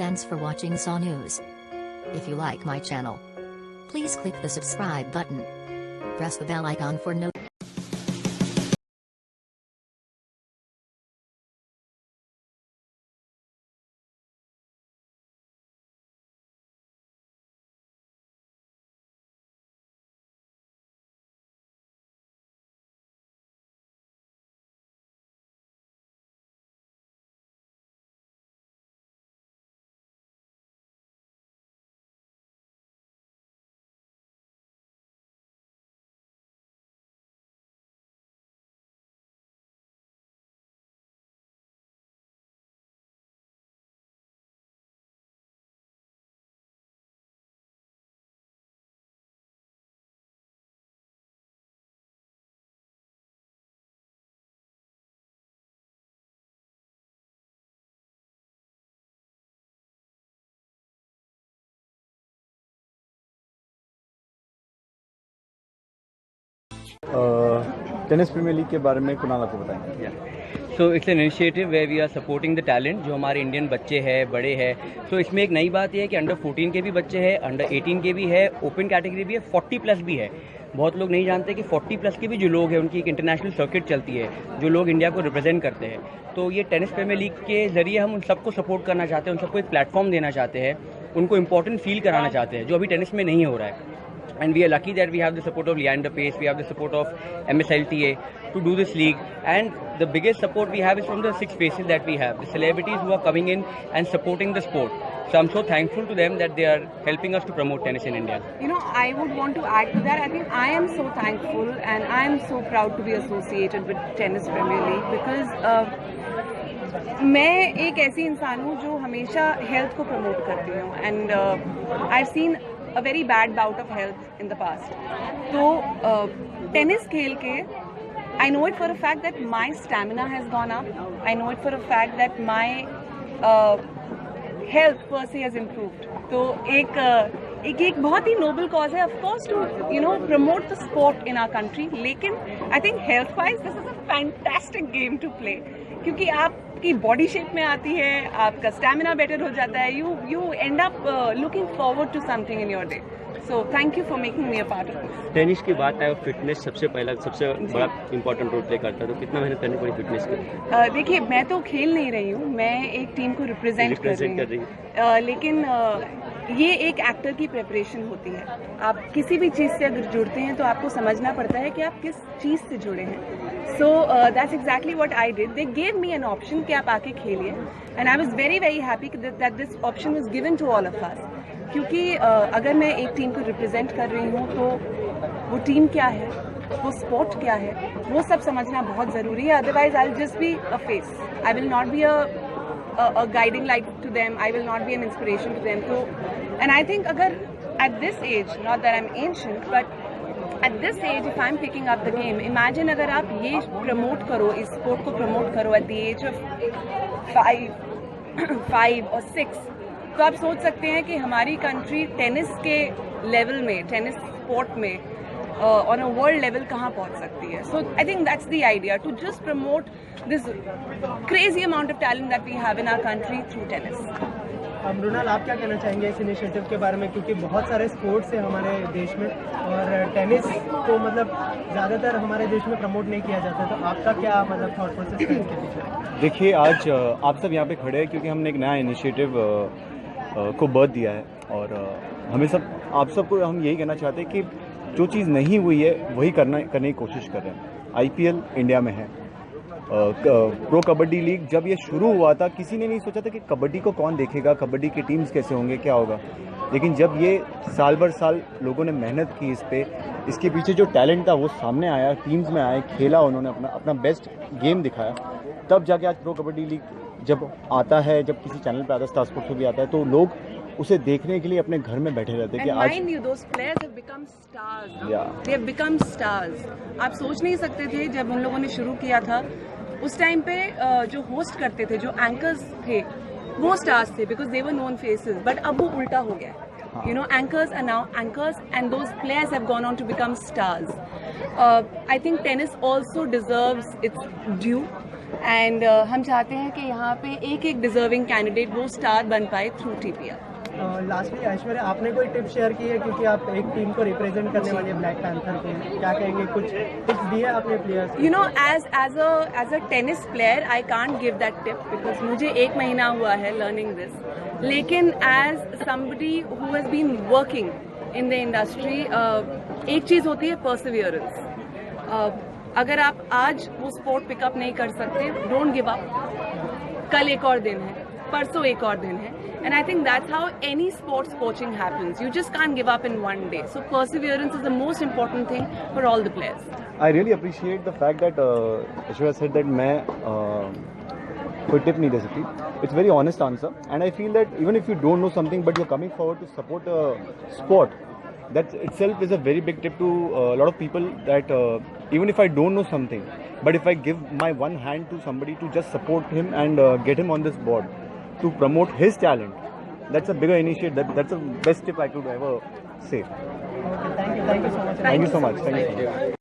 Thanks for watching SAW News. If you like my channel, please click the subscribe button. Press the bell icon for notifications. Tennis premier league के बारे में कुणाल आपको बताएंगे। So it's an initiative way we are supporting the talent जो हमारे Indian बच्चे हैं, बड़े हैं। सो इसमें एक नई बात यह है कि अंडर 14 के भी बच्चे हैं, अंडर 18 के भी है, ओपन कैटेगरी भी है, 40 प्लस भी है। बहुत लोग नहीं जानते कि 40 प्लस के भी जो लोग हैं उनकी एक इंटरनेशनल सर्किट चलती है, जो लोग इंडिया को रिप्रेजेंट करते हैं। तो ये टेनिस प्रीमियर लीग के जरिए हम उन सबको सपोर्ट करना चाहते हैं, उन सबको एक प्लेटफॉर्म देना चाहते हैं, उनको इंपॉर्टेंट फील कराना चाहते हैं जो अभी टेनिस में नहीं हो रहा है। And we are lucky that we have the support of Leander Pace, we have the support of MSLTA to do this league, and the biggest support we have is from the 6 faces that we have, the celebrities who are coming in and supporting the sport. So I'm so thankful to them that they are helping us to promote tennis in India. You know, I would want to add to that. I think I am so thankful and I am so proud to be associated with Tennis Premier League because मैं एक ऐसी इंसान हूँ जो हमेशा health को promote करती हूँ, and I have seen a very bad bout of health in the past. तो टेनिस खेल के I know it for a fact that my stamina has gone up. I know it for a fact that my health per se has improved. तो एक बहुत ही noble cause है, of course, to promote the sport in our country. लेकिन I think health wise this is a fantastic game to play, क्योंकि आपकी body shape में आती है, आपका स्टैमिना बेटर हो जाता है, you end up looking forward to something in your day. So thank you for making me a part of this. Tennis की बात है और फिटनेस सबसे बड़ा इंपॉर्टेंट रोल प्ले करता है, तो कितना मेहनत करनी पड़ी फिटनेस की? देखिए, मैं तो खेल नहीं रही हूँ, मैं एक टीम को रिप्रेजेंट कर रही हूँ, लेकिन ये एक एक्टर की प्रिपरेशन होती है. आप किसी भी चीज़ से अगर जुड़ते हैं तो आपको समझना पड़ता है कि आप किस चीज़ से जुड़े हैं. So that's exactly what I did. They gave me an option कि आप आके खेलिए, and I was very happy that this option was given to all of us. क्योंकि अगर मैं एक टीम को रिप्रेजेंट कर रही हूँ तो वो टीम क्या है, वो स्पोर्ट क्या है, वो सब समझना बहुत ज़रूरी है. Otherwise I will just be a face, I will not be a guiding light to them, I will not be an inspiration to them. So, and I think agar at this age, not that I'm ancient, but at this age if I'm picking up the game, imagine agar aap ye promote karo, is sport ko promote karo at the age of 5 or 6, तो आप सोच सकते हैं कि हमारी country tennis के level में, tennis sport में on a world level कहाँ पहुँच सकती है. So I think that's the idea, to just promote this crazy amount of talent that we have in our country through tennis. Mrinal, आप क्या कहना चाहेंगे इस इनिशिएटिव के बारे में, क्योंकि बहुत सारे स्पोर्ट्स हैं हमारे देश में और टेनिस को मतलब ज़्यादातर हमारे देश में प्रमोट नहीं किया जाता, तो आपका क्या मतलब थॉट प्रोसेस है इसके पीछे? देखिए, आज आप सब यहाँ पे खड़े हैं क्योंकि हमने एक नया इनिशिएटिव को बर्थ दिया है, और हमें आप सबको हम यही कहना चाहते हैं कि जो चीज़ नहीं हुई है वही करने की कोशिश कर रहे हैं. IPL इंडिया में है, प्रो कबड्डी लीग जब ये शुरू हुआ था किसी ने नहीं सोचा था कि कबड्डी को कौन देखेगा, कबड्डी की टीम्स कैसे होंगे, क्या होगा. लेकिन जब ये साल भर साल लोगों ने मेहनत की इस पे, इसके पीछे जो टैलेंट था वो सामने आया, टीम्स में आए, खेला, उन्होंने अपना बेस्ट गेम दिखाया, तब जाके आज प्रो कबड्डी लीग जब आता है, जब किसी चैनल पे आता है, स्टार स्पोर्ट्स पे भी आता है, तो लोग उसे देखने के लिए अपने घर में बैठे रहते हैं कि आज mind you, those players have become stars. They have become stars. आप सोच नहीं सकते थे जब उन लोगों ने शुरू किया था, उस टाइम पे जो होस्ट करते थे, जो एंकर्स थे, वो स्टार्स थे because they were known faces. But अब वो उल्टा हो गया. You know, anchors are now anchors, and those players have gone on to become stars. I think tennis also deserves its due. And हम चाहते हैं कि यहाँ पे एक एक डिजर्विंग कैंडिडेट वो स्टार बन पाए थ्रू TPR। लास्टली ऐश्वर्या, आपने कोई टिप शेयर की है क्योंकि आप एक टीम को रिप्रेजेंट करने वाली है ब्लैक पैंथर को, क्या कहेंगे, कुछ टिप्स दिए अपने players? You know as a tennis player I can't give that tip because मुझे 1 महीना हुआ है लर्निंग दिस, लेकिन as somebody who has been working in the industry एक चीज़ होती है परसिवियरेंस। अगर आप आज वो स्पोर्ट पिकअप नहीं कर सकते, डोंट गिव अप। कल एक और दिन है, परसों एक और दिन है, and I think that's how any sports coaching happens. You just can't give up in one day. So perseverance is the most important thing for all the players. I really appreciate the fact that Aishwarya said that मैं कोई tip नहीं दे सकती. It's very honest answer, and I feel that even if you don't know something but you're coming forward to support a sport, that itself is a very big tip to a lot of people. That even if I don't know something, but if I give my one hand to somebody to just support him and get him on this board to promote his talent, that's a bigger initiative. That's the best tip I could ever say. Okay, thank you so much. Thank you so much. Thank you so much.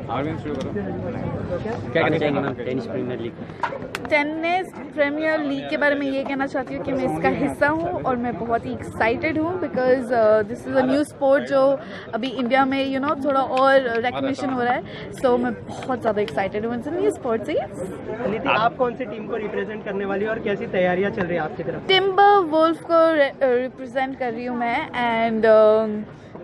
क्या कहना चाहेंगे ma'am tennis premier league? Tennis premier league के बारे में ये कहना चाहती हूँ कि मैं इसका हिस्सा हूँ और मैं बहुत ही एक्साइटेड हूँ because this is a new sport जो अभी इंडिया में थोड़ा और रिकग्निशन हो रहा है. सो मैं बहुत ज़्यादा एक्साइटेड हूँ. It's a new sport. सही. आप कौन सी टीम को रिप्रेजेंट करने वाली हो और कैसी तैयारियाँ चल रही है आपकी तरफ? टिम्बर वुल्फ को रिप्रेजेंट कर रही हूँ मैं एंड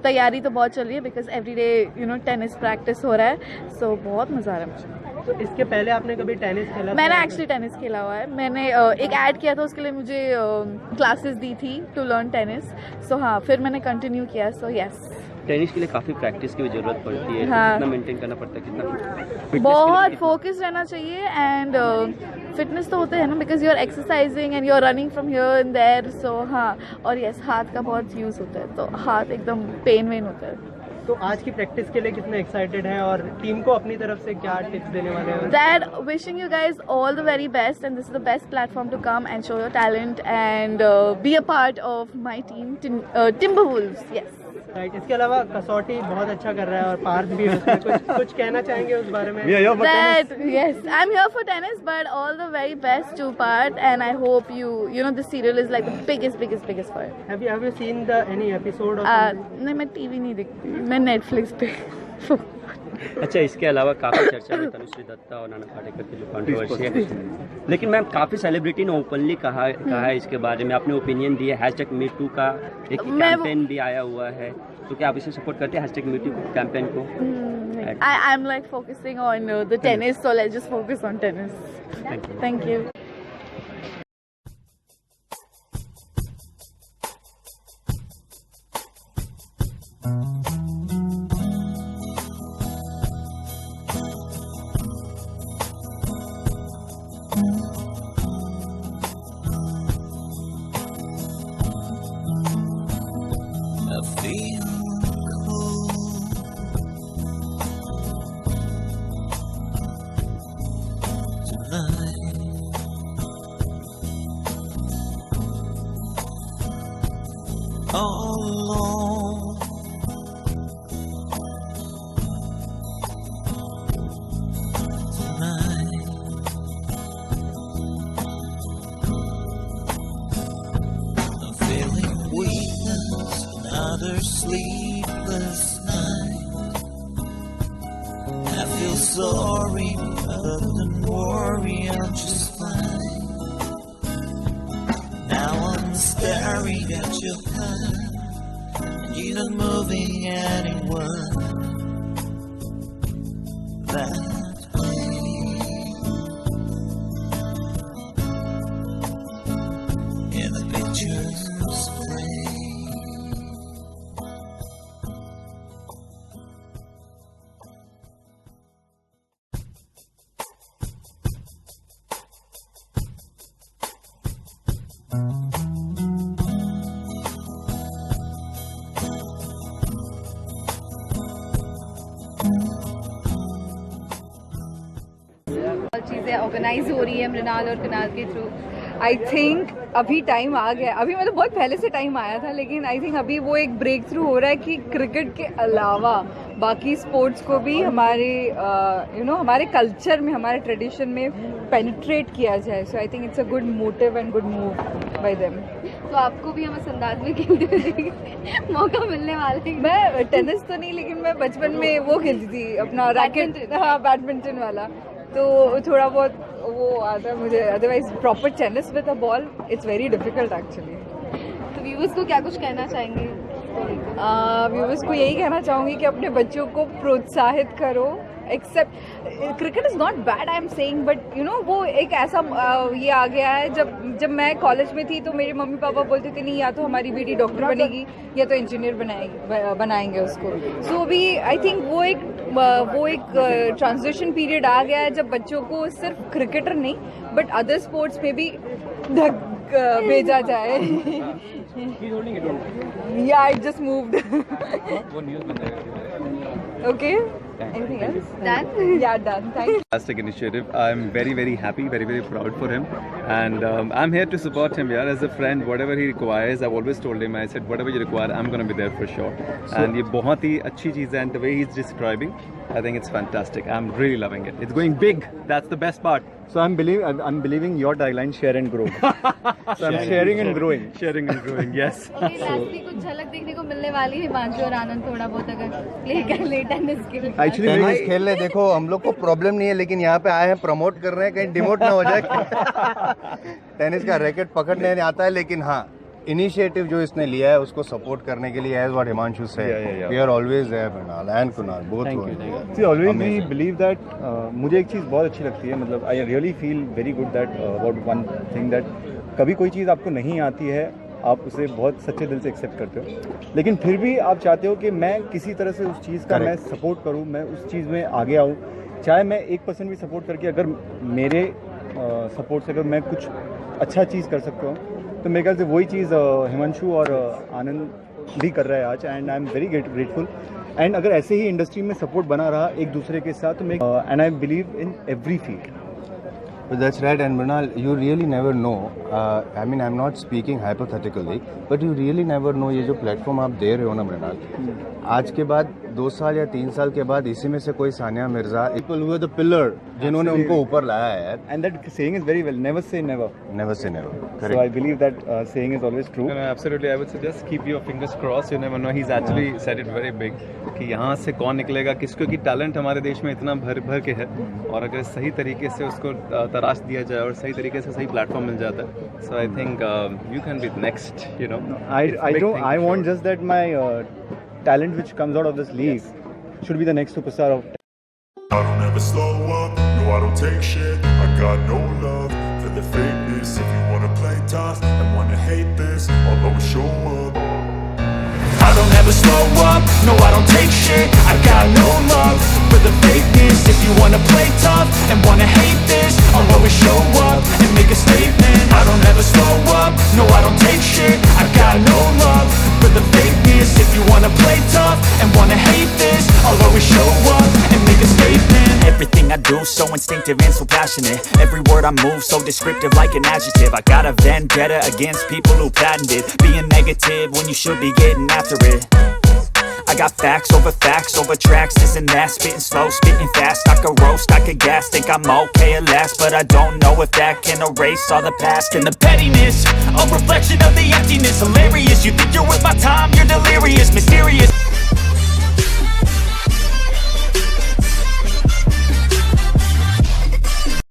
तैयारी तो बहुत चल रही है because every day tennis practice हो रहा है. सो बहुत मज़ा आ रहा है मुझे. तो इसके पहले आपने कभी टेनिस खेला? मैंने एक्चुअली टेनिस खेला हुआ है. मैंने एक ऐड किया था उसके लिए मुझे क्लासेस दी थी टू लर्न टेनिस. सो हाँ फिर मैंने कंटिन्यू किया. So yes. टेनिस के लिए काफ़ी प्रैक्टिस की जरूरत पड़ती है. हाँ. कितना मेंटेन करना पड़ता है? कितना बहुत फोकस रहना चाहिए एंड फिटनेस तो होता है ना because you are exercising and you are running from here and there. So हाँ. और यस हाथ का बहुत यूज़ होता है तो हाथ एकदम पेन वेन होता है. तो आज की प्रैक्टिस के लिए कितने एक्साइटेड हैं और टीम को अपनी तरफ से क्या टिप्स देने वाले हैं? Dad, wishing you guys all the very best, and this is the best platform to come and show your talent and be a part of my team, Timberwolves. Yes. Right, इसके अलावा कसौटी बहुत अच्छा कर रहा है और पार्थ भी उसमें कुछ कहना चाहेंगे उस बारे में? That, yes, I'm here for tennis, but all the very best to Parth, and I hope you know the serial is like the biggest for it. Have you seen any episode of? नहीं, मैं TV नहीं देखती, मैं Netflix पे। अच्छा, इसके अलावा काफ़ी चर्चा में तनुश्री दत्ता और नाना पाटेकर की जो कंट्रोवर्सी है, लेकिन मैम काफ़ी सेलिब्रिटी ने ओपनली कहा है इसके बारे में, अपने ओपिनियन दिए। #MeToo का एक कैंपेन भी आया हुआ है, तो क्या आप इसे सपोर्ट करते हैं #MeToo कैंपेन को? I'm like focusing on the tennis, so let's just focus on tennis. Thank you. All alone, tonight, I'm feeling weakness, another sleepless night. I feel sorry, but don't worry, I'm just fine. Now I'm staring at your hand, and you're not moving anywhere that way. And the pictures play. चीज़ें organise हो रही है मृणाल और कुणाल के through. I think अभी time आ गया, अभी मतलब बहुत पहले से टाइम आया था, लेकिन आई थिंक अभी वो एक ब्रेक थ्रू हो रहा है कि क्रिकेट के अलावा बाकी स्पोर्ट्स को भी हमारे हमारे कल्चर में, हमारे ट्रेडिशन में पेनिट्रेट किया जाए। So I think it's a good motive and good move by them. तो आपको भी हम इस अंदाज में खेलते हुए मौका मिलने वाला है? मैं टेनिस तो नहीं, लेकिन मैं बचपन में वो खेलती थी अपना रैकेट, हाँ, बैडमिंटन वाला, तो थोड़ा बहुत वो आता है मुझे। Otherwise proper tennis with a ball it's very difficult actually. तो व्यूअर्स को क्या कुछ कहना चाहेंगे? व्यूअर्स को यही कहना चाहूँगी कि अपने बच्चों को प्रोत्साहित करो। Except cricket is not bad, I am saying, but वो एक ऐसा ये आ गया है। जब मैं कॉलेज में थी तो मेरे मम्मी पापा बोलते थे नहीं, या तो हमारी बेटी डॉक्टर बनेगी या तो इंजीनियर बनाएंगे उसको। सो अभी आई थिंक वो एक ट्रांजिशन पीरियड आ गया है जब बच्चों को सिर्फ क्रिकेटर नहीं बट अदर स्पोर्ट्स में भी भेजा जाए। या I just moved. Okay. Anything else? Done? Yeah, done. Thank you. Fantastic initiative. I'm very happy, very proud for him, and I'm here to support him. Yeah, as a friend, whatever he requires, I've always told him. I said, whatever you require, I'm going to be there for sure. And ये बहुत ही अच्छी चीज़ है, and the way he's describing, I think it's fantastic. I'm really loving it. It's going big. That's the best part. So I'm believing your tagline, share and grow. So I'm sharing and growing. Sharing and growing. Yes. Okay, lastly कुछ झलक देखने को मिलने वाली है हिमांशु और आनंद, थोड़ा बहुत अगर प्ले कर ले टेनिस के लिए। टेनिस खेल ले, देखो हम लोग को प्रॉब्लम नहीं है, लेकिन यहाँ पे आए हैं प्रमोट कर रहे हैं, कहीं डिमोट ना हो जाए। टेनिस का रैकेट पकड़ने आता है, लेकिन हाँ, इनिशिएटिव जो इसने लिया है उसको सपोर्ट करने के लिए, as what Himanshu say, we are always there, Mrinal and Kunal both. See, always we believe that मुझे एक चीज़ बहुत अच्छी लगती है, मतलब I really feel very good that about one thing, that कभी कोई चीज़ आपको नहीं आती है, आप उसे बहुत सच्चे दिल से एक्सेप्ट करते हो, लेकिन फिर भी आप चाहते हो कि मैं किसी तरह से उस चीज़ का मैं सपोर्ट करूं, मैं उस चीज़ में आगे आऊं, चाहे मैं 1% भी सपोर्ट करके, अगर मेरे सपोर्ट से अगर मैं कुछ अच्छा चीज़ कर सकता हूं, तो मेरे ख्याल से वही चीज़ हिमांशु और आनंद भी कर रहा है आज, and I am very grateful. And अगर ऐसे ही इंडस्ट्री में सपोर्ट बना रहा एक दूसरे के साथ, मैं and I believe in every field. That's right, and Mrinal, you really never know. I mean, I'm not speaking hypothetically, but you really never know ये जो प्लेटफॉर्म आप दे रहे हो ना मृणाल, आज के बाद 2 साल या 3 साल के बाद इसी में से कोई Sania Mirza, people who are the pillar, जिन्होंने उनको ऊपर लाया है यार। And that saying is very well, never say never. Never say never. Correct. So I believe that saying is always true. No, absolutely. I would suggest keep your fingers crossed. You never know. He's actually said it very big. कि यहाँ से कौन निकलेगा, किसको की talent हमारे देश में इतना भर भर के है, और अगर सही तरीके से उसको तराश दिया जाए और सही तरीके से सही प्लेटफॉर्म मिल जाता है, so I think you can be next. You know. I want just that my talent which comes out of this league should be the next superstar of. I don't ever slow up, no I don't take shit. I got no love for the fakeness. If you wanna play tough and wanna hate this, I'll always show up. I don't ever slow up, no I don't take shit. I got no love for the fakeness. If you wanna play tough and wanna hate this, I'll always show up and make a statement. I don't ever slow up, no I don't take shit. I got no love for the fakeness. If you wanna play tough and wanna hate this, I'll always show up and make a statement. Everything I do so instinctive and so passionate. Every word I move so descriptive like an adjective. I got a vendetta against people who patented being negative when you should be getting after it. I got facts over tracks, this and that. Spitting slow, spitting fast. I could roast, I could gas. Think I'm okay at last, but I don't know if that can erase all the past. And the pettiness, a reflection of the emptiness. Hilarious, you think you're worth my time, you're delirious. Mysterious